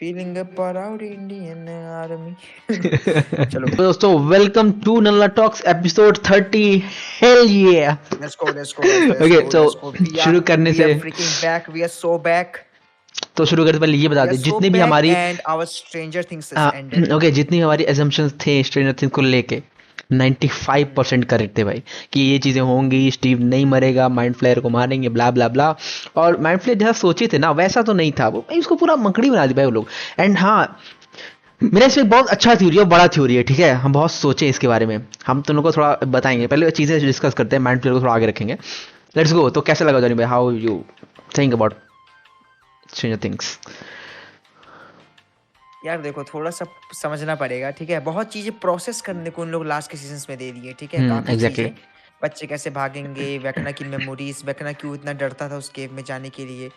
Feeling a proud Indian army. चलो तो दोस्तों welcome to Nalla talks episode 30। Hell yeah let's go guys, let's okay go, तो let's go. we are शुरू करने we से are freaking back, we are so back, तो शुरू करने से पहले ये बता we are दें so जितने भी back हमारी and our Stranger Things has ended. Okay जितनी हमारी एजम्पशंस थे स्ट्रेंजर थिंग्स को लेके 95% करेक्ट थे भाई कि ये चीज़ें होंगी, स्टीव नहीं मरेगा, माइंड फ्लेयर को मारेंगे, ब्ला ब्ला ब्ला। और माइंड फ्लेयर जैसा सोचे थे ना वैसा तो नहीं था वो भाई, उसको पूरा मकड़ी बना दी भाई वो लोग। एंड हाँ, मेरा इसमें बहुत अच्छा थ्योरी है, बड़ा थ्योरी है, ठीक है। हम बहुत सोचे इसके बारे में, हम तुम लोग को थोड़ा बताएंगे। पहले चीज़ें डिस्कस करते हैं, माइंड फ्लेयर को थोड़ा आगे रखेंगे। Let's go. तो कैसा लगा जानी भाई, how you think about stranger things? यार देखो, थोड़ा सा समझना पड़ेगा, ठीक है। बहुत चीजें प्रोसेस करने को उन लोग लास्ट के सीजन्स में दे दिए, ठीक है। काफी एग्जैक्टली। चीजें, बच्चे कैसे भागेंगे, वेकना की मेमोरीज, वेकना क्यों इतना डरता था उस केव में जाने के लिए,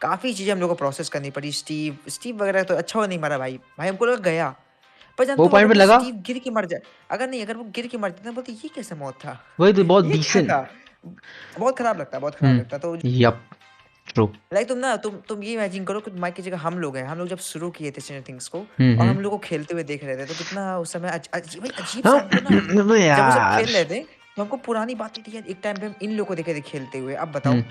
काफी चीजें हम लोग को प्रोसेस करनी पड़ी। स्टीव स्टीव वगैरह तो अच्छा हो नहीं मरा भाई, भाई हमको लगा गया। पर वो जानते हो, अगर पॉइंट पे वो लगा, स्टीव गिर के मर जाए, अगर वो गिर के मर जाता, बोलते ये कैसे मौत था, वही तो बहुत ये क्या डिसेंट। था। बहुत खराब लगता, बहुत खराब लगता। तो यप, ट्रू। लाइक तुम ये इमेजिन करो कि माइक की जगह हम लोग हैं, हम लोग जब शुरू किए थे स्ट्रेंजर थिंग्स को, और हम्म। हम लोग को खेलते हुए देख रहे थे, तो कितना उस समय भाई अजीब सा हमको ना, हाँ जब वो सब यार। खेल रहे थे तो हमको पुरानी बातें थी यार। एक टाइम पे हम इन लोग को देखे थे खेलते हुए, अब बताओ। हम्म,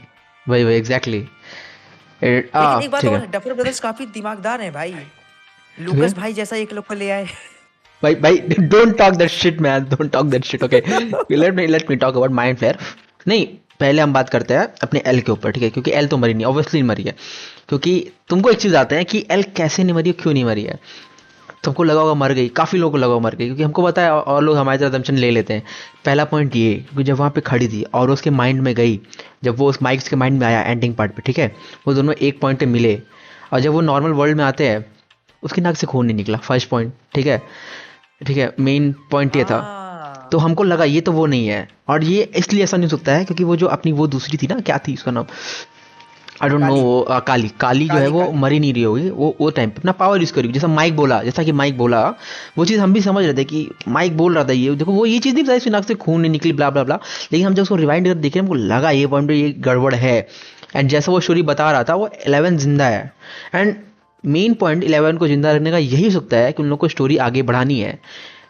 वही वही एग्जैक्टली। लेकिन एक बात ठीक और है। है, डफर ब्रदर्स काफी दिमागदार हैं भाई। ओके लूकस भाई जैसा एक लोग को ले आए। भाई भाई, don't talk that shit man, don't talk that shit. Okay, let me talk about Mind Flayer. नहीं, पहले हम बात करते हैं अपने एल के ऊपर, ठीक है, क्योंकि एल तो मरी नहीं, ऑब्वियसली मरी है। क्योंकि तुमको एक चीज आता है कि एल कैसे नहीं मरी है, क्यों नहीं मरी है। तुमको लगा होगा मर गई, काफी लोगों को लगा होगा मर गई, क्योंकि हमको पता है और लोग हमारे तरह assumption ले लेते हैं। पहला पॉइंट ये, क्योंकि जब वहाँ पे खड़ी थी और उसके माइंड में गई, जब वो उस माइक्स के माइंड में आया एंडिंग पार्ट पे, ठीक है, वो दोनों एक पॉइंट पे मिले। और जब वो नॉर्मल वर्ल्ड में आते हैं, उसकी नाक से खून नहीं निकला, फर्स्ट पॉइंट, ठीक है। ठीक है, मेन पॉइंट ये था। तो हाँ, हमको लगा ये तो वो नहीं है, और ये इसलिए ऐसा नहीं हो सकता है क्योंकि वो जो अपनी वो दूसरी थी ना, क्या थी उसका नाम, I don't know. Kali Kali Kali जो है काली वो काली। मरी नहीं रही होगी, वो टाइम पे अपना पावर यूज करी, जैसा माइक बोला, जैसा कि माइक बोला। वो चीज़ हम भी समझ रहे थे कि माइक बोल रहा था ये देखो, वो ये चीज़ नहीं बताई इसकी नाक से खून नहीं निकली, ब्ला ब्ला ब्ला। लेकिन हम जब उसको रिवाइंड कर देखे, हमको लगा ये पॉइंट पे ये गड़बड़ है। एंड जैसा वो स्टोरी बता रहा था, वो 11 जिंदा है। एंड मेन पॉइंट 11 को जिंदा रखने का यही हो सकता है कि उन लोग को स्टोरी आगे बढ़ानी है।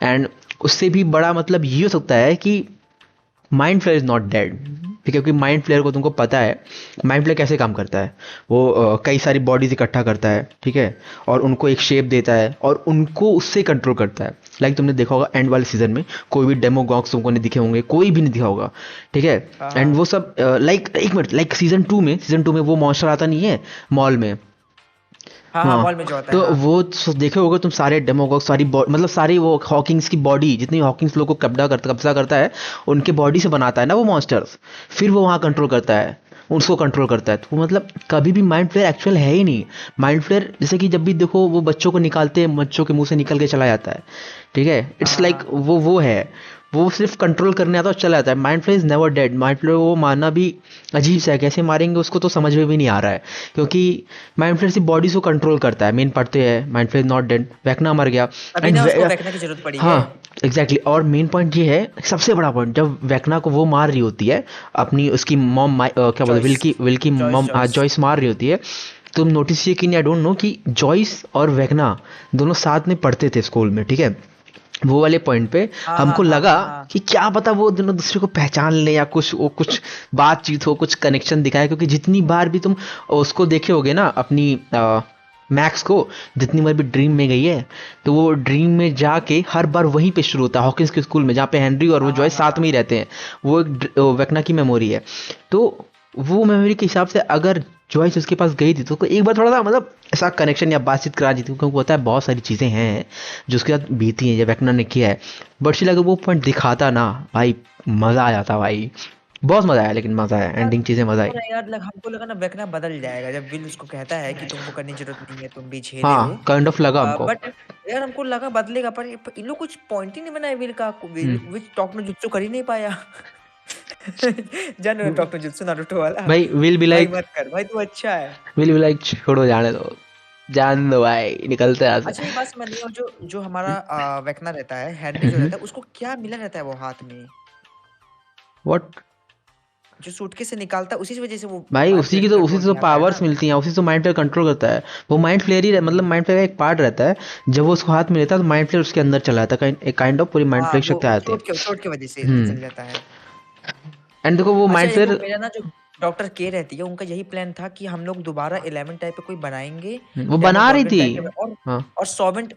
एंड उससे भी बड़ा मतलब ये हो सकता है कि Mind Flayer is not dead, ठीक है। क्योंकि माइंड फ्लेयर को तुमको पता है माइंड फ्लेयर कैसे काम करता है। वो कई सारी बॉडीज इकट्ठा करता है, ठीक है, और उनको एक शेप देता है और उनको उससे कंट्रोल करता है। लाइक तुमने देखा होगा एंड वाले सीजन में कोई भी डेमोगॉग्स तुमको नहीं दिखे होंगे, कोई भी नहीं दिखा होगा, ठीक है। हाँ एंड हाँ वो सब लाइक एक मिनट, लाइक सीजन टू में वो मॉन्स्टर आता नहीं है मॉल में। हाँ हाँ, हाँ, मॉल में जो आता है, तो हाँ। वो देखे होगे तुम, सारे डेमोगॉग, सारी मतलब सारी वो हॉकिंग्स की बॉडी, जितनी हॉकिंग्स लोग को कब्जा करता है, उनके बॉडी से बनाता है ना वो मॉन्स्टर्स। फिर वो वहाँ कंट्रोल करता है, उसको कंट्रोल करता है। तो मतलब कभी भी माइंड फ्लेयर एक्चुअल है ही नहीं। माइंड फ्लेयर जैसे कि जब भी देखो वो बच्चों को निकालते हैं, बच्चों के मुंह से निकल के चला जाता है, ठीक है। हाँ इट्स हाँ लाइक हाँ। वो है, वो सिर्फ कंट्रोल करने आता है और चला जाता है। Mind Flayer is never dead. Mind Flayer वो मारना भी अजीब सा है, कैसे मारेंगे उसको तो समझ में भी नहीं आ रहा है। क्योंकि माइंड फ्लेयर सिर्फ बॉडी को कंट्रोल करता है, मेन पार्ट तो है माइंड फ्लेयर नॉट डेड। वैकना मर गया। अभी एंड ना उसको वेकना की जरूरत पड़ी है। हाँ एग्जैक्टली और मेन पॉइंट ये है, सबसे बड़ा पॉइंट, जब वैकना को वो मार रही होती है, अपनी उसकी मॉम, क्या बोलते, जॉइस विल की जॉइस मॉम जॉइस। जॉइस मार रही होती है। तुम नोटिस ये कि नहीं, आई डोंट नो, कि जॉइस और वैकना दोनों साथ में पढ़ते थे स्कूल में, ठीक है। वो वाले पॉइंट पे हाँ हाँ हमको हाँ लगा हाँ हाँ। कि क्या पता वो दोनों दूसरे को पहचान ले, या कुछ वो कुछ बातचीत हो, कुछ कनेक्शन दिखाए। क्योंकि जितनी बार भी तुम उसको देखे होगे ना, अपनी मैक्स को, जितनी बार भी ड्रीम में गई है, तो वो ड्रीम में जाके हर बार वहीं पे शुरू होता है, हॉकिंस के स्कूल में, जहाँ पे हेनरी और वो हाँ हाँ जॉयस हाँ साथ में ही हाँ। रहते हैं। वो एक वेकना की मेमोरी है। तो वो मेमोरी के हिसाब से अगर जॉयस उसके पास गई थी, तो एक बार थोड़ा सा मतलब ऐसा कनेक्शन या बातचीत करा दी थी, क्योंकि पता है बहुत सारी चीज़ें हैं जो उसके साथ बीती हैं, जब वेकना ने किया है। बट स्टिल अगर वो पॉइंट दिखाता ना भाई, मज़ा आ जाता भाई। बहुत मज़ा आया, लेकिन मज़ा आया, यार एंडिंग चीज़ें मज़ा आई। पता है यार, हमको लगा ना वेकना बदल जाएगा जब विल उसको कहता है कि तुमको करने की जरूरत नहीं है, तुम भी झेले हो। हाँ काइंड ऑफ लगा हमको। बट यार हमको लगा बदलेगा, पर इन लोग कुछ पॉइंट ही नहीं बनाया विल का। विल विच टॉक नो जुत्सु कर ही नहीं पाया। जान रहे टॉक नो जुत्सु नारुतो वाला। भाई भाई मत कर भाई, तू अच्छा है। विल बी लाइक छोड़ो, जाने दो, जान दो भाई, निकलते हैं यहाँ अच्छा, एक से। बात समझ नहीं, और जो जो हमारा वेकना रहता है, हेनरी जो रहता है, उसको क्या मिला रहता है वो हाथ में, व्हाट? जो सूटकेस से निकालता है उसी की वजह से वो भाई माइंड फ्लेयर उसी कंट्रोल से तो में आता है पावर्स ना। मिलती हैं, उसी से माइंड फ्लेयर कंट्रोल करता है। वो माइंड फ्लेयर ही मतलब माइंड फ्लेयर का एक पार्ट रहता है। जब वो उसको हाथ में लेता है तो माइंड फ्लेयर उसके अंदर चला जाता है, एक काइंड ऑफ पूरी माइंड हाँ, फ्लेयर शक्ति वो आती है। चोट की वजह से चल जाता है। एंड देखो वो अच्छा माइंड देखो, फ्लेयर। मेरा ना जो डॉक्टर के रहती है, उनका यही प्लान था कि हम लोग दोबारा 11 टाइप पे कोई बनाएंगे, वो बना रही डेमोगोर्गन थी। टाइप पे, हाँ। और सॉवेंट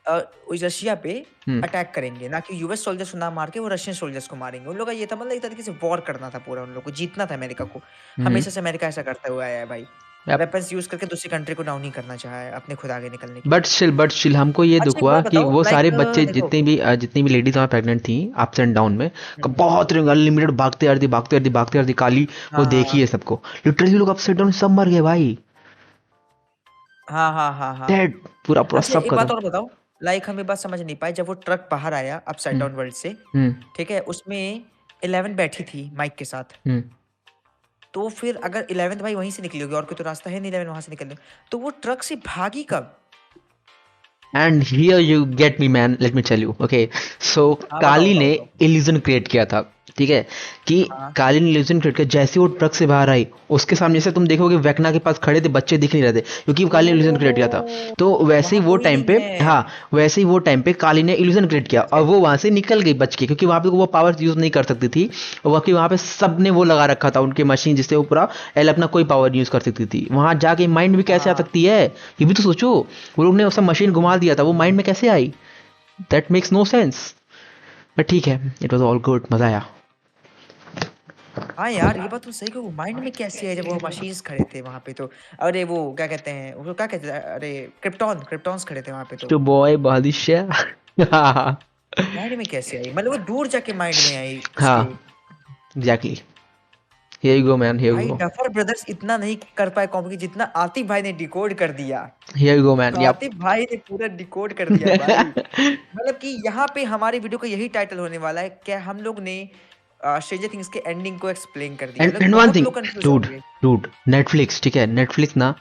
रशिया पे हम्म। अटैक करेंगे, ना कि यूएस सोल्जर्स को ना मार के वो रशियन सोल्जर्स को मारेंगे। उन लोग का ये था, मतलब एक तरीके से वॉर करना था पूरा, उन लोग को जीतना था अमेरिका को। हम्म। हमेशा से अमेरिका ऐसा करता हुआ आया है भाई, वेपन्स यूज करके दूसरी कंट्री को डाउन नहीं करना चाहा है अपने खुद आगे निकलने के लिए। बट स्टिल हमको ये दुख अच्छा एक हुआ बात कि बताओ, वो सारे लाइक बच्चे देखो। जितनी भी लेडीज वहाँ प्रेग्नेंट थी अप्स एंड डाउन में, हम्म, बहुत अनलिमिटेड भागते आ रही थी, भागते आ रही थी काली। वो हाँ देखी हाँ है सबको, लिटरली लोग अपसाइड डाउन सब मर गए भाई। हाँ हाँ हाँ हाँ। डेड, पूरा पूरा अच्छा सब एक खत्म। बात और बताओ, लाइक हम ये बात समझ नहीं पाए, जब वो ट्रक बाहर आया अपसाइड हम्म। डाउन वर्ल्ड से, हम्म। ठीक है, उसमें 11 बैठी थी माइक के साथ। हम्म। तो फिर अगर 11 भाई वहीं से निकली होगी, और कोई तो रास्ता है नहीं 11 वहां से निकलने, तो वो ट्रक से भागी कब? And here you get me man, let me tell you, okay. So हाँ बताओ काली बताओ ने बताओ। इल्यूजन क्रिएट किया था, ठीक है, कि हाँ काली ने इल्यूजन क्रिएट किया। जैसे वो ट्रक से बाहर आई, उसके सामने से तुम देखोगे वेकना के पास खड़े थे बच्चे, दिख नहीं रहे थे क्योंकि वो काली ने इल्यूजन क्रिएट किया था। ओ, तो वैसे ही वहां वो कोई टाइम नहीं पे, है। हाँ, वैसे ही वो टाइम पे काली ने इल्यूजन क्रिएट किया और वो वहां से निकल गई बच के, क्योंकि वहां पे वो पावर यूज नहीं कर सकती थी। और बाकी वहां पे सबने वो लगा रखा था उनके मशीन, जिससे वो पूरा एल अपना कोई पावर यूज कर सकती थी। वहां जाके माइंड भी कैसे आ हाँ सकती है, ये भी तो सोचो। वो लोग ने सब मशीन घुमा दिया था, वो माइंड में कैसे आई? That makes no sense. But ठीक है, इट वॉज ऑल गुड, मजा आया। हाँ यार, ये बात तो सही कहूँ, माइंड में कैसे है जब वो मशीन्स खड़े थे वहां पे तो। अरे वो क्या कहते हैं, वो क्या कहते हैं, अरे क्रिप्टॉन्स खड़े थे वहां पे तो। तो बॉय बादिशाह। हाँ। माइंड में कैसे आई, मतलब वो दूर जाके माइंड में आई उसके। हाँ, exactly. Here you go man, here you भाई गो। डफर ब्रदर्स इतना नहीं कर पाए कॉम्प्लिकेट जितना आतिफ भाई ने डिकोड कर दिया। Here you go man, yup. Atif भाई ने पूरा डिकोड कर दिया भाई। मतलब कि यहाँ पे हमारी वीडियो का यही टाइटल होने वाला है, क्या हम लोग ने स्ट्रेंजर थिंग्स के एंडिंग को एक्सप्लेन कर दिया, एंड मतलब वन बहुत थिंग, लोग कंफ्यूज डूड, होंगे। नेटफ्लिक्स, ठीक है, नेटफ्लिक्स ना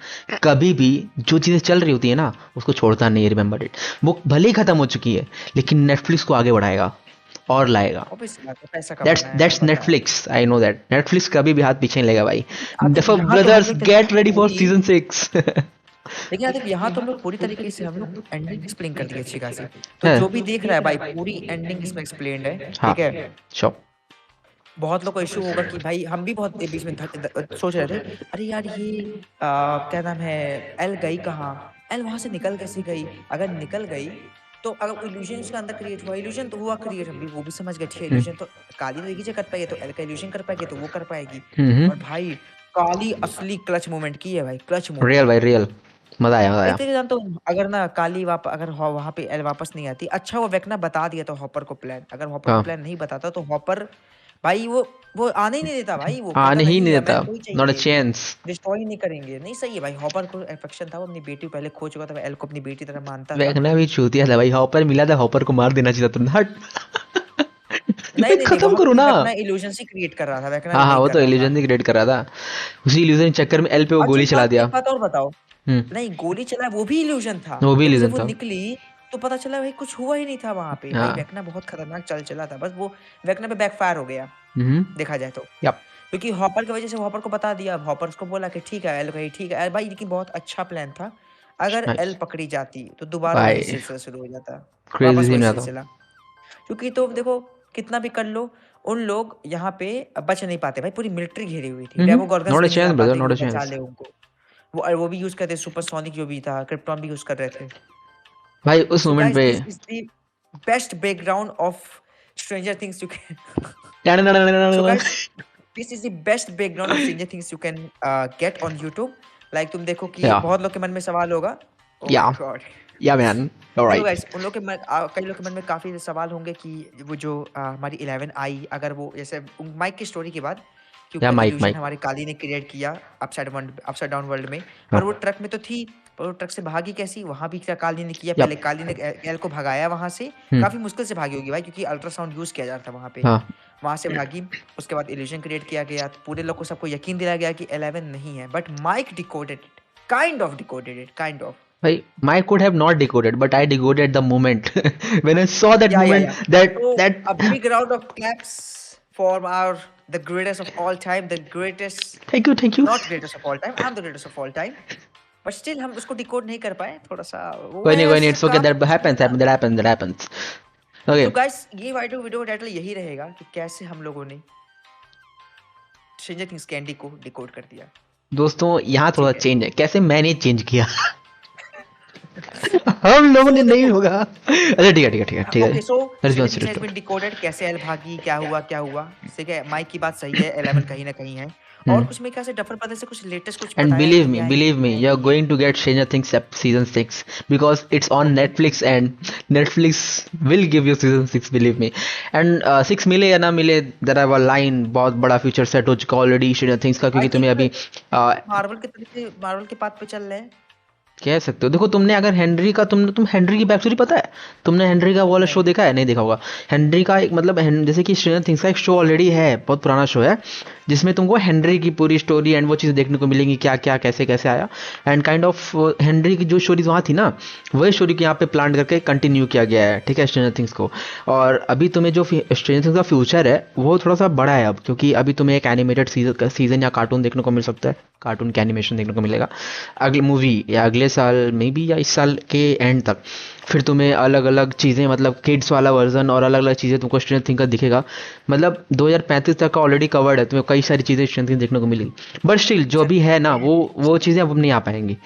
कभी भी जो चीज़ें चल रही होती है ना उसको छोड़ता नहीं है, रिमेंबर इट। वो भले ही खत्म हो चुकी है लेकिन नेटफ्लिक्स को आगे बढ़ाएगा और लाएगा। ऑब्वियस बात है, पैसा दैट्स कमाना है यार, दैट्स पता है। Netflix, I know that Netflix कभी भी हाथ पीछे नहीं लेगा भाई। लेकिन आतिफ दफा यहाँ तो हम ब्रदर्स लोग तरीके गेट से रेडी फॉर पूरी, सीजन 6। लेकिन आतिफ यहाँ तो हम लोग पूरी तरीके से हम लोग एंडिंग एक्सप्लेन कर दी अच्छी खासी। तो है। जो भी देख रहा है भाई, पूरी एंडिंग इसमें एक्सप्लेन्ड है, हाँ, ठीक है। श्योर। बहुत लोग को इश्यू होगा कि भाई हम भी बहुत बीच में सोच रहे थे, अरे यार ये क्या नाम है, एल गई कहाँ, एल वहां से निकल कैसे गई, अगर निकल गई तो अगर इल्यूजन उसके अंदर क्रिएट हुआ, इल्यूजन तो हुआ क्रिएट, हम भी वो भी समझ गए, ठीक है, इल्यूजन तो काली तो एक ही जगह कर पाएगी, तो एल का इल्यूजन कर पाएगी तो वो कर पाएगी। हम्म। और भाई काली असली क्लच मूवमेंट की है भाई, क्लच रियल मूवमेंट। भाई, रियल। मजा आया, मजा एक आया। तरीके जानता हूँ, अगर ना काली अगर वहां पे एल वापस नहीं आती, अच्छा वो वेकना बता दिया तो हॉपर को प्लान, अगर हॉपर को हाँ, प्लान नहीं बताता तो हॉपर भाई वो आने ही नहीं देता भाई, वो कहता आने ही नहीं नहीं हमें देता। कोई नॉट अ चाहिए, चांस। डिस्ट्रॉय नहीं करेंगे, नहीं सही है भाई, हॉपर को अफेक्शन था, वो अपनी बेटी को पहले खो चुका था, एल को अपनी बेटी तरह मानता था। देखना भी चूतिया था भाई, हॉपर मिला था, हॉपर को मार देना चाहिए था तुमने, हट। नहीं नहीं नहीं, खत्म वहां पे करो तो ना। वेकना इल्यूजन से क्रिएट कर रहा था, वेकना हाँ हाँ, नहीं वो कर तो रहा था। इल्यूजन ही क्रिएट कर रहा था। उसी इल्यूजन के चक्कर में एल पे वो अच्छा गोली चला दिया। एक बात और बताओ, हम्म। नहीं गोली चला वो भी इल्यूजन था, वो भी लेकिन इल्यूजन जब वो था। निकली तो पता चला भाई कुछ हुआ ही नहीं था वहां पे, भाई हाँ। वेकना बहुत खतरनाक चल चला था, बस वो वेकना पे बैकफायर हो गया हम्म। देखा जाए तो। यप। क्योंकि हॉपर की वजह से हॉपर को बता दिया, हॉपर उसको बोला कि ठीक है एल भाई, ठीक है भाई, लेकिन बहुत अच्छा प्लान था। अगर एल नाइस। पकड़ी जाती तो दोबारा वही भाई सिलसिला शुरू हो जाता, क्रेजी वापस सीन वही में था। सिलसिला। क्योंकि तो देखो, कितना भी कर लो, उन लोग यहाँ पे बच नहीं पाते भाई, पूरी मिलिट्री घेरी हुई थी, डेमोगोर्गन्स नॉट अ भी नहीं आ चांस ब्रदर, पाते कि नॉट वो अ बचा चांस। ले उनको। वो भी यूज करते, सुपरसोनिक जो भी था, क्रिप्टॉन भी यूज कर रहे थे। भाई उस सो मोमेंट गाइस पे। This is the best background of stranger things you can so guys this is the best background of stranger things you can get on YouTube. Like तुम देखो कि या बहुत लोग के मन में सवाल होगा, ओ या माय गॉड। या मैन, देखो ऑलराइट। गाइस, उन लोग के कई लोग के मन में काफी सवाल होंगे कि वो जो हमारी 11 आई, अगर वो जैसे माइक की स्टोरी के बाद, या क्योंकि माइक, इल्यूजन माइक। हमारी काली ने क्रिएट किया अपसाइड डाउन वर्ल्ड में, पर वो हाँ। ट्रक में तो थी, पर वो ट्रक से भागी कैसी, वहां भी क्या काली ने किया, यप। पहले काली ने एल को भगाया वहां से, हम्म। काफी मुश्किल से भागी होगी भाई, क्योंकि अल्ट्रासाउंड यूज किया जा रहा था वहां पे, हाँ। वहां से भागी। उसके बाद इल्यूजन क्रिएट किया गया, तो पूरे लोग को सबको यकीन दिलाया गया कि 11 नहीं है, but Mike decoded it, kind of. भाई Mike could have not decoded, but I decoded the moment when I saw that या moment. That तो that a big round of claps for our the greatest of all time, the greatest, thank you not greatest of all time. I'm the greatest of all time. But still हम उसको decode नहीं कर पाए थोड़ा सा कोई नहीं वैसे इट्स ओके काफी अच्छा था। दैट हैपेंस ओके तो गाइस ये वीडियो टाइटल यही रहेगा कि कैसे हम लोगों ने स्ट्रेंजर थिंग्स कैंडी को डिकोड कर दिया। दोस्तों यहाँ थोड़ा ठीक है। चेंज है कैसे मैंने चेंज किया हम लोगों ने So नहीं देखो होगा अच्छा ठीक है okay so response Stranger Things has been decoded कैसे एल भागी क्या हुआ ठीक है माइक की बात सही है 11 कहीं ना कहीं है और कुछ मेरे ख्याल से डफर ब्रदर से कुछ लेटेस्ट कुछ And बताया गया क्या है believe me, you're going to get Stranger Things season 6 because it's on okay Netflix and Netflix will give you season 6, believe me. And 6 मिले या ना मिले, there are a line बहुत बड़ा future set हो चुका ऑलरेडी Stranger Things का क्योंकि आई तुम्हें थिंक अभी मार्वल के तरीके मार्वल के पाथ पे चल रहे हैं। कह सकते हो देखो तुमने अगर हेनरी का तुम हेनरी की बैक स्टोरी पता है तुमने हेनरी का वो वाला शो नहीं देखा है नहीं देखा होगा हेनरी का एक मतलब जैसे कि स्ट्रेंजर थिंग्स का एक शो ऑलरेडी है बहुत पुराना शो है जिसमें तुमको हेनरी की पूरी स्टोरी एंड वो चीज़ें देखने को मिलेंगी क्या क्या कैसे कैसे आया एंड काइंड ऑफ हेनरी की जो स्टोरीज वहाँ थी ना वही स्टोरी को यहाँ पे प्लान करके कंटिन्यू किया गया है ठीक है स्ट्रेंजर थिंग्स को और अभी तुम्हें जो स्ट्रेंजर थिंग्स का फ्यूचर है वो थोड़ा सा बड़ा है अब क्योंकि अभी तुम्हें एक एनिमेटेड सीजन या कार्टून देखने को मिल सकता है कार्टून के एनिमेशन देखने को मिलेगा अगली मूवी या अगले साल मे बी या इस साल के एंड तक फिर तुम्हें अलग अलग चीज़ें मतलब किड्स वाला वर्जन और अलग अलग चीज़ें तुमको स्ट्रेंजर थिंग्स का दिखेगा मतलब 2035 तक का ऑलरेडी कवर्ड है तुम्हें कई सारी चीज़ें स्ट्रेंजर थिंग्स देखने को मिलेगी बट स्टिल जो भी है ना वो चीज़ें अब नहीं आ पाएंगी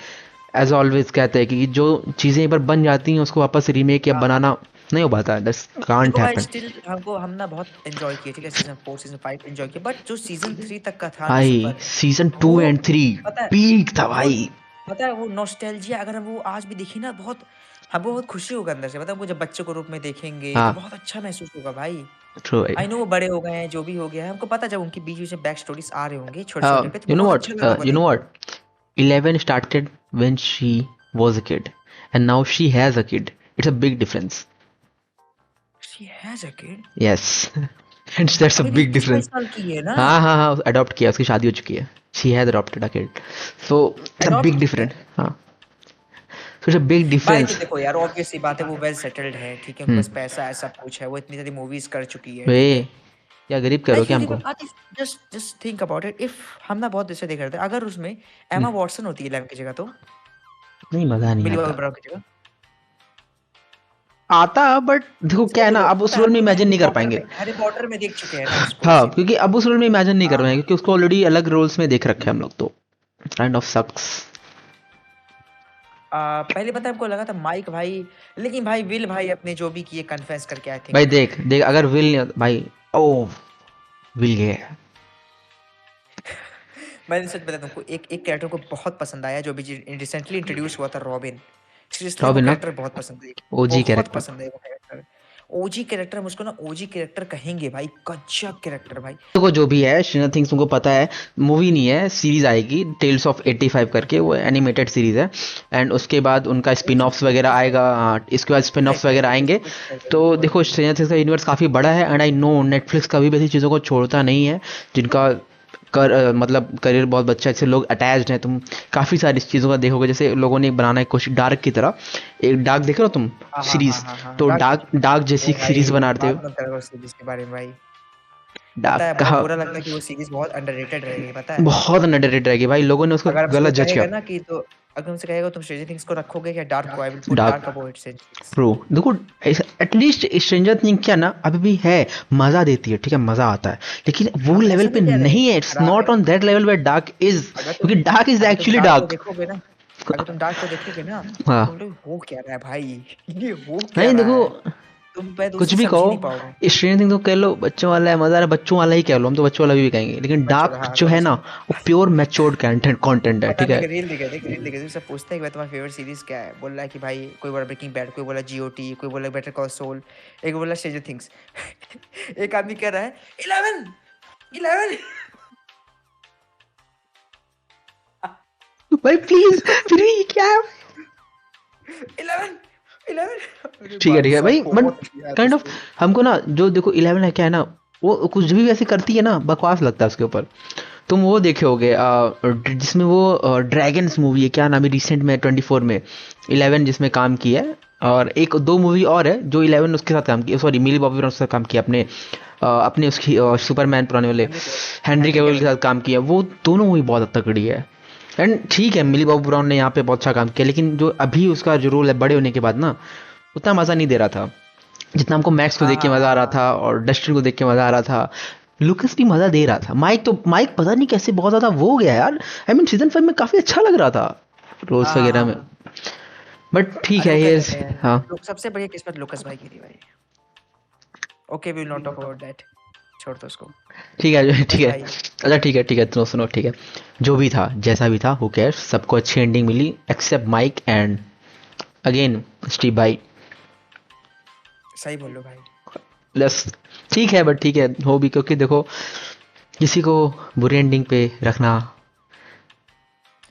एज ऑलवेज कहते हैं कि जो चीज़ें एक बार बन जाती हैं उसको वापस रीमेक या बनाना नहीं हो पाता है दैट्स कांट देखो भाई हैपन स्टिल हमको हम ना बहुत एंजॉय किए ठीक है सीजन 4 सीजन 5 एंजॉय किया बट जो सीजन 3 तक का था भाई लूसीफर सीजन 2 वो एंड 3 पता है पीक था वो भाई पता है वो नॉस्टैल्जिया अगर हम वो आज भी देखें ना बहुत हमको बहुत खुशी होगा अंदर से पता है वो जब बच्चे को रूप में देखेंगे तो हाँ बहुत अच्छा महसूस होगा भाई। ट्रू भाई आई नो वो बड़े हो गए हैं जो भी हो गया है हमको पता है, जब उनके बीच बीच में बैक स्टोरीज आ रहे होंगे छोटे छोटे पे तो you know बहुत what अच्छा लगा होगा you know देख what 11 started when she was a kid and now she has a kid it's a big difference she has a kid yes and that's a अभी big 21 difference साल की है ना हाँ अडॉप्ट किया उसकी शादी हो चुकी है she has adopted a kid so it's a adopt big किया difference हाँ so it's a big भाई तो difference देखो यार ऑब्वियस सी बात है वो वेल सेटल्ड है ठीक है उनके पास पैसा है सब कुछ है वो इतनी सारी मूवीज कर चुकी है वे ठीक है क्या गरीब करो लाइक क्या यू हमको remember just just think about it if हम ना बहुत ऐसे देख रहे थे अगर उसमें एमा वॉटसन होती है 11 की जगह तो नहीं मजा नहीं मिली बॉबी आता ब्राउन की जगह आता बट देखो क्या है ना देखो अब उस पता है रोल में हम इमेजिन नहीं कर पाएंगे हैरी पॉटर में देख चुके हैं ना उसको हाँ इसीलिए क्योंकि अब उस रोल में इमेजिन नहीं कर हाँ पाएंगे क्योंकि उसको ऑलरेडी अलग रोल्स में देख रखे हैं हम लोग तो काइंड ऑफ सक्स पहले पता है हमको लगा था माइक भाई लेकिन भाई विल भाई अपने जो भी किए कन्फेस करके आई भाई थिंक देख देख अगर विल नहीं होता भाई ओ विल गया मैंने सच बता तुमको एक एक कैरेक्टर को बहुत पसंद आया जो भी रिसेंटली इंट्रोड्यूस हुआ था रॉबिन सीरियसली वो रॉबिन ना कैरेक्टर बहुत पसंद है ओजी बहुत कैरेक्टर पसंद है वो कैरेक्टर ओजी कैरेक्टर हम उसको ना ओजी कैरेक्टर कहेंगे भाई गजब कैरेक्टर भाई देखो जो भी है स्ट्रेंजर थिंग्स तुमको पता है मूवी नहीं है सीरीज आएगी टेल्स ऑफ 85 करके वो एनिमेटेड सीरीज है एंड उसके बाद उनका स्पिन ऑफ्स वगैरह आएगा हाँ, इसके बाद स्पिन ऑफ्स वगैरह आएंगे तो देखो स्ट्रेंजर थिंग्स का यूनिवर्स काफ़ी बड़ा है एंड आई नो नेटफ्लिक्स कभी भी ऐसी चीज़ों को छोड़ता नहीं है जिनका मतलब करियर बहुत अच्छा जैसे लोग अटैच्ड हैं तुम काफ़ी सारी चीज़ों का देखोगे जैसे लोगों ने एक बनाना है कोशिश डार्क की तरह एक डार्क देख रहे हो तुम हाँ हाँ सीरीज हाँ हाँ हाँ तो डार्क डार्क जैसी भाई सीरीज बनाते हो बात मत करो सीरीज के बारे में भाई पता डार्क है बहुत का बुरा लगता है कि वो सीरीज बहुत अंडररेटेड रह गई पता है बहुत अंडररेटेड रहेगी भाई लोगों ने उसको अगर हमसे गलत कोई जज किया कहेगा ना कि तो अगर हमसे कहेगा तुम स्ट्रेंजर थिंग्स को रखोगे क्या डार्क को I will put dark dark above it's pro देखो एटलीस्ट स्ट्रेंजर थिंग्स क्या ना अभी भी है मजा देती है ठीक है मजा आता है लेकिन वो हम लेवल ऐसा पे नहीं कह रहे नहीं है इट्स खराब नॉट है on that level where Dark is अगर क्योंकि डार्क इज तुम एक्चुअली डार्क को डार्क देखोगे ना अगर तुम डार्क को देखोगे ना हाँ तुम लोग हो क्या रहा है भाई ये हो क्या नहीं रहा देखो है तुम मैं कुछ दूसरी भी समझ ही नहीं कहो पाओगे स्ट्रेंजर थिंग्स तो कह लो बच्चों वाला है मजा आ रहा है बच्चों वाला ही कह लो हम तो बच्चों वाला भी कहेंगे लेकिन बच्चों डार्क हाँ जो है सॉरी ना सॉरी वो प्योर मैच्योर्ड कंटेंट है पता ठीक नहीं है रील दिखे सब पूछते हैं कि भाई तुम्हारा फेवरेट सीरीज क्या है बोल रहा है कि भाई कोई बोला ब्रेकिंग बैड कोई बोला जीओटी कोई बोला बेटर कॉल सॉल एक बोला स्ट्रेंजर थिंग्स एक आदमी कह रहा है 11 भाई प्लीज फिर भी क्या है 11 अरे ठीक है भाई साहब भाई बट बहुत यार काइंड ऑफ उसको हमको ना जो देखो 11 है क्या है ना वो कुछ भी वैसे करती है ना बकवास लगता है उसके ऊपर तुम वो देखे होगे जिसमें वो ड्रैगन्स मूवी है क्या नाम है रिसेंट में 24 में 11 जिसमें काम किया है और एक दो मूवी और है जो 11 उसके साथ काम किया सॉरी मिली बॉबी ब्राउन के साथ काम किया अपने अपने उसकी सुपरमैन पुराने वाले हेनरी हेनरी हेनरी कैविल के कैविल। साथ काम किया, वो दोनों मूवी बहुत तगड़ी है। एंड ठीक है, मिली बॉब ब्राउन ने यहाँ पे बहुत अच्छा काम किया, लेकिन जो अभी उसका जो रोल है बड़े होने के बाद ना, उतना मज़ा नहीं दे रहा था जितना हमको मैक्स को हाँ देख के हाँ मज़ा आ रहा हाँ था और डस्टर को देख के मज़ा आ रहा था। लुकस भी मज़ा दे रहा था, माइक पता नहीं कैसे बहुत ज़्यादा वो हो गया यार। आई मीन सीजन 5 में काफ़ी अच्छा लग रहा था रोल्स हाँ वगैरह में, हाँ। बट ठीक अरे है वो क्या ये। कहते हैं, हाँ लोग सबसे बढ़िया किस्मत लुकस भाई की थी भाई। Okay, we will not talk about that, छोड़ दो उसको। ठीक है ठीक बस है। भाई अच्छा ठीक है सुनो सुनो, ठीक है, जो भी था जैसा भी था, हु केयर्स, सबको अच्छी एंडिंग मिली except Mike and again Steve भाई। सही बोल लो भाई। प्लस ठीक है, बट ठीक है हो भी, क्योंकि देखो किसी को बुरी एंडिंग पे रखना,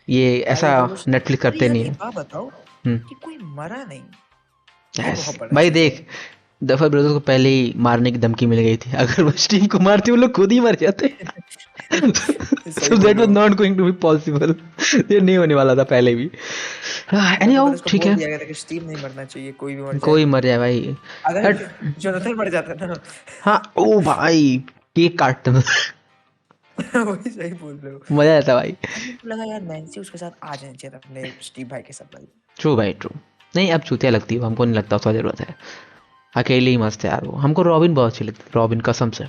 ये ऐसा पहले तो कुछ नहीं। नेटफ्लिक्स अरे करते यार नहीं ये है। बात बताओ हम्म। कि कोई मरा नहीं, ये यस बहुत बड़ा भाई चीज है। देख, दफर ब्रदर्स को पहले ही मारने की धमकी मिल गई थी, अगर वो स्टीव को मारते वो लोग खुद ही मर जाते। सही सो बोल दैट रहे वाज हो। Not going to be possible, ये नहीं होने वाला था पहले भी। एनी डफर हाउ ब्रदर्स को ठीक बोल है, दिया गया था कि स्टीव नहीं मरना चाहिए, कोई भी मर जाए। कोई मर जाए भाई। अगर हट। जोनाथन मर जाता ना। हाँ ओ भाई, केक काटते में वही सही बोल रहे हो। मजा आता भाई। मेरे को लगा यार नैन्सी उसके साथ आ जाना चाहिए था, अपने स्टीव भाई के साथ भाई। ट्रू भाई ट्रू। नहीं अब चूतिया लगती है, हमको नहीं लगता उसका जरूरत है, अकेले ही मस्त है यार वो। हमको रॉबिन बहुत अच्छी लगती है, रॉबिन कसम से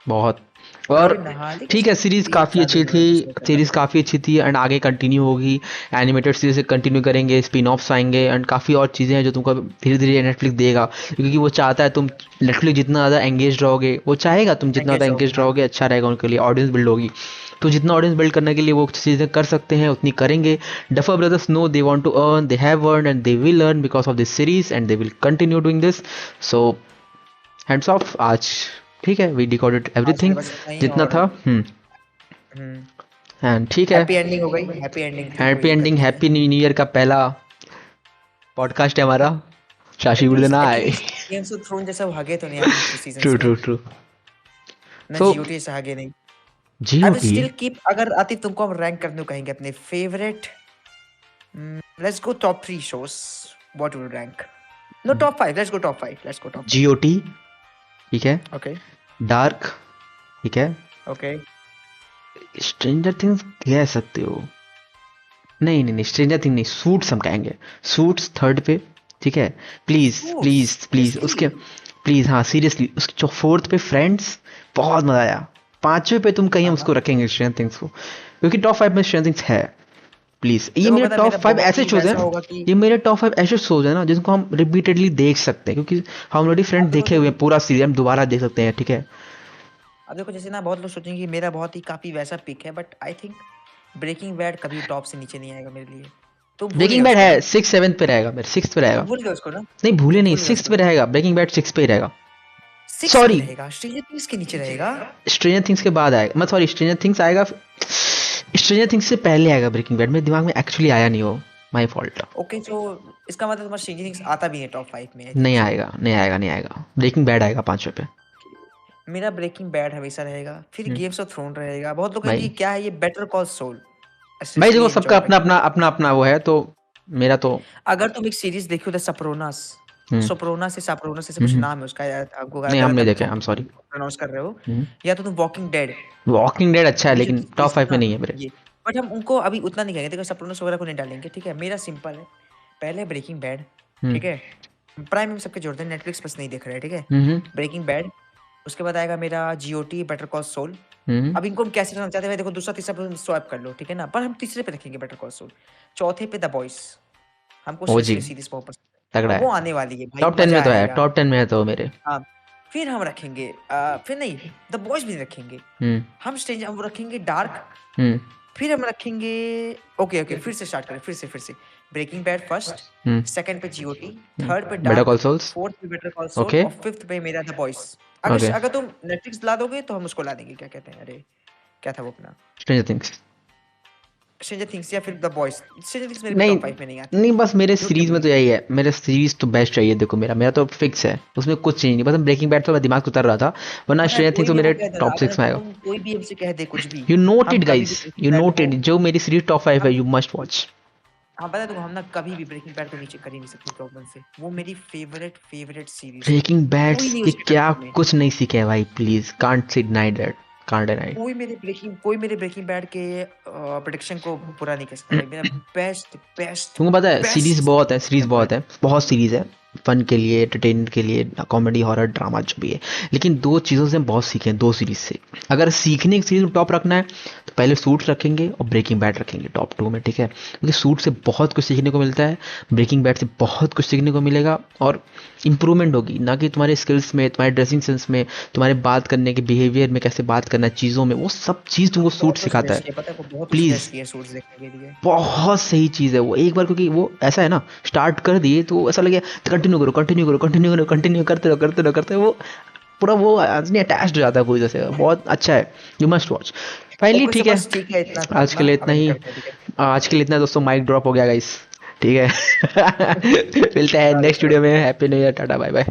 बहुत। और रॉबिन नहा, लेकिन ठीक है, उसका सीरीज तीन काफ़ी चार अच्छी दिन में थी, बस वो खत्म सीरीज हो गई। काफ़ी अच्छी थी एंड आगे कंटिन्यू होगी, एनिमेटेड सीरीज से कंटिन्यू करेंगे, स्पिन ऑफ्स आएंगे एंड काफ़ी और चीज़ें हैं जो तुमको धीरे धीरे नेटफ्लिक्स देगा, क्योंकि वो चाहता है तुम नेटफ्लिक्स जितना ज़्यादा एंगेज रहोगे, वो चाहेगा तुम जितना ज़्यादा एंगेज रहोगे, एंगेज हाँ। रहोगे अच्छा रहेगा उनके लिए, ऑडियंस बिल्ड होगी। तो जितना ऑडियंस बिल्ड करने के लिए वो चीज़ें कर सकते हैं उतनी करेंगे। Duffer Brothers no they want to earn, they have earn and they will earn because of this series and they will continue doing this. So hands off आज। ठीक है, वी डिकोडेड आज के एवरीथिंग लिए बस इतना ही, जितना और था। हम्म, एंड ठीक है, हैप्पी एंडिंग हो गई, हैप्पी एंडिंग थी, कोई हैप्पी दिक्कत एंडिंग, नहीं है। हैप्पी न्यू ईयर का पहला पॉडकास्ट है हमारा, शाशी उड़ एटलीस्ट देना आए। एटलीस्ट गेम्स ऑफ थ्रोन जैसा भागे तो नहीं अपन कुछ सीजन्स ट्रू में, ट्रू ट्रू। ना सो जीओटी जैसा भागे नहीं। I will GOT. Still keep, अगर आतिफ तुमको हम रैंक करने को कहेंगे अपने favourite, let's go top 3 shows, what will rank? Know top 5, let's go top 5, let's go top 5। GOT ठीक है, ओके डार्क ठीक है, ओके। स्ट्रेंजर थिंग्स कह सकते हो, नहीं नहीं नहीं स्ट्रेंजर थिंग नहीं, सूट्स हम कहेंगे, सूट्स थर्ड पे ठीक है। Please suits please please seriously? उसके, प्लीज हाँ सीरियसली, उसके जो फोर्थ पे फ्रेंड्स, बहुत मजा आया। पांचवे पे तुम कहीं हम हाँ उसको हाँ। रखेंगे स्ट्रेंजर थिंग्स को, क्योंकि टॉप 5 में स्ट्रेंजर थिंग्स है। प्लीज ये देखो मेरे पता है, टॉप मेरा 5 बहुत ऐसे ही शोज हैं, वैसा होगा कि, ये मेरे टॉप 5 ऐसे शोज हैं ना जिनको हम रिपीटेडली देख सकते हैं, क्योंकि हम ऑलरेडी अब फ्रेंड देखो देखे हुए तुम, हैं, पूरा सीरीज हम दोबारा देख सकते हैं ठीक है। अब देखो जैसे ना बहुत लोग सोचेंगे कि मेरा बहुत ही काफी वैसा पिक है, but I think Breaking Bad कभी टॉप से नीचे नहीं आएगा मेरे लिए। तुम भूल गए ब्रेकिंग बैड उसको है ना, 6 7 पे रहेगा, मेरे 6 पे रहेगा। तुम भूल गए उसको ना, नहीं भूले तुम नहीं, भूल गए 6 उसको पे ना। रहेगा, ब्रेकिंग बैड 6 पे ही रहेगा। 6 पे सॉरी, रहेगा, स्ट्रेंजर थिंग्स के नीचे रहेगा। स्ट्रेंजर थिंग्स के बाद आएगा, मैं सॉरी स्ट्रेंजर थिंग्स आएगा, स्ट्रेंजर थिंग्स से पहले आएगा ब्रेकिंग बैड, मेरे दिमाग में एक्चुअली आया नहीं वो, माय फॉल्ट। ओके सो इसका मतलब तुम्हारा स्ट्रेंजर थिंग्स आता भी है टॉप 5 में, आई थिंक नहीं सो। आएगा नहीं आएगा नहीं आएगा, ब्रेकिंग बैड आएगा पांचवे पे। मेरा ब्रेकिंग बैड हमेशा रहेगा, फिर हम्म, गेम्स ऑफ थ्रोन रहेगा। बहुत लोग कहेंगे भाई कि क्या है ये, बेटर कॉल सोल भाई देखो स्पेशली सबका एंजॉय अपना करके। अपना अपना अपना वो है, तो मेरा तो। अगर तुम एक सीरीज देखो द सप्रोनास, हम्म सोप्रोनास से साप्रोनास ऐसे हम्म कुछ हम्म, नाम है उसका, यार आपको नहीं हम गलत नहीं आप देखे, आई एम सॉरी। प्रोनाउंस कर रहे हो, या तो तुम वॉकिंग डेड, वॉकिंग डेड अच्छा है ये जो लेकिन टॉप सीरीज थी 5 में ना नहीं है मेरे। ये, बट हम उनको अभी उतना नहीं कहेंगे, देखो सप्रोनास वगैरह को नहीं डालेंगे, ठीक है। मेरा सिंपल है, पहले ब्रेकिंग बैड, हम्म ठीक है, प्राइम में सबके जोड़ते हैं, नेटफ्लिक्स बस नहीं देख रहे हैं, ठीक है। हम्म ब्रेकिंग बैड, उसके बाद आएगा मेरा जीओटी, बेटर कॉल सोल। हम्म अब इनको हम कैसे रखना चाहते हैं, देखो दूसरा तीसरा पे स्वैप कर लो, ठीक है ना, पर हम तीसरे पे रखेंगे बेटर कॉल सोल। चौथे पे द बॉयज, हमको ओ जी, स्पेशली सीरीज बहुत पसंद है, तगड़ा अब वो है। आने वाली है भाई, टॉप 10 मजा में तो है, आएगा। टॉप 10 में है तो मेरे। हाँ, फिर हम रखेंगे फिर नहीं, द बॉयज भी नहीं रखेंगे, हम्म हम स्ट्रेंज हम रखेंगे डार्क, हम्म फिर हम रखेंगे, ओके ओके फिर से स्टार्ट करें, फिर से Breaking Bad first, hmm second पे जीओटी, थर्ड पे Better Dark, Call Souls. Fourth पे बेटर कॉल सॉल, ओके और फिफ्थ पे मेरा द बॉयज। ओके, अगर अगर तुम नेटफ्लिक्स ला दोगे तो हम उसको ला देंगे, क्या कहते हैं, अरे क्या था वो अपना, स्ट्रेंजर थिंग्स। स्ट्रेंजर थिंग्स या फिर द बॉयज। स्ट्रेंजर थिंग्स मेरे भी नहीं टॉप 5 में नहीं आती, नहीं, बस मेरे झूठ क्यों सीरीज में बोलूं। तो यही है, मेरे सीरीज तो बेस्ट चाहिए, देखो मेरा मेरा तो फिक्स है, उसमें कुछ चेंज नहीं, बस ब्रेकिंग बैड तो मेरा दिमाग से उतर रहा था, वरना पता है स्ट्रेंजर कोई थिंग्स तो भी मेरे हमको कह देना, टॉप अगर 6 में आएगा। तुम कोई भी हमसे कह दे कुछ भी, यू नोट हम इट कभी गाइस, भी ब्रेकिंग यू बैड नोट को, इट, जो मेरी सीरीज टॉप 5 है हम यू मस्ट वॉच। हाँ पता है तुमको, हम ना कभी भी ब्रेकिंग बैड को नीचे कर ही नहीं सकते प्रॉब्लम से। वो मेरी फेवरेट सीरीज है। ब्रेकिंग बैड कोई नहीं से उसके क्या टक्कर में। कुछ नहीं सीखे है भाई, please can't see deny that, can't deny. कोई मेरे ब्रेकिंग बैड के प्रोडिक्शन को बुरा नहीं कह सकता भाई। मेरा बेस्ट बेस्ट तुमको पता है सीरीज बेस्ट बहुत है, सीरीज ब्रेकिंग बहुत बैड। है, बहुत सीरीज है, फन के लिए, एंटरटेनमेंट के लिए, कॉमेडी, हॉरर, ड्रामा जो भी है। लेकिन दो चीज़ों से हम बहुत सीखे हैं, दो सीरीज से। अगर सीखने की सीरीज में टॉप रखना है तो पहले सूट्स रखेंगे और ब्रेकिंग बैड रखेंगे टॉप 2 में, ठीक है? क्योंकि सूट से बहुत कुछ सीखने को मिलता है, ब्रेकिंग बैड से बहुत कुछ सीखने को मिलेगा, और इंप्रूवमेंट होगी ना कि तुम्हारे स्किल्स में, तुम्हारे ड्रेसिंग सेंस में, तुम्हारे बात करने के बिहेवियर में, कैसे बात करना है चीज़ों में, वो सब चीज़ तुमको सूट बहुत कुछ सिखाता सजेस्ट है। किया, पता है वो बहुत कुछ प्लीज़, सजेस्ट किया सूट्स देखने के लिए। बहुत सही चीज़ है वो एक बार, क्योंकि वो ऐसा है ना, स्टार्ट कर दिए तो ऐसा लगे कंटिन्यू करो कंटिन्यू करो कंटिन्यू करो, कंटिन्यू करते रहो करते रहो करते रहो, वो पूरा वो आदमी अटैच्ड हो जाता है पूरी तरह से। बहुत अच्छा है, you must watch. Finally okay so ठीक है, बस ठीक है, इतना था आज के अपना, लिए अब इतना एंड ही। करते हैं, ठीक है। आज के लिए इतना दोस्तों, माइक ड्रॉप हो गया गाइस, ठीक है। मिलते हैं चलो नेक्स्ट चलो वीडियो में। ठीक है। Happy new year, tata bye bye.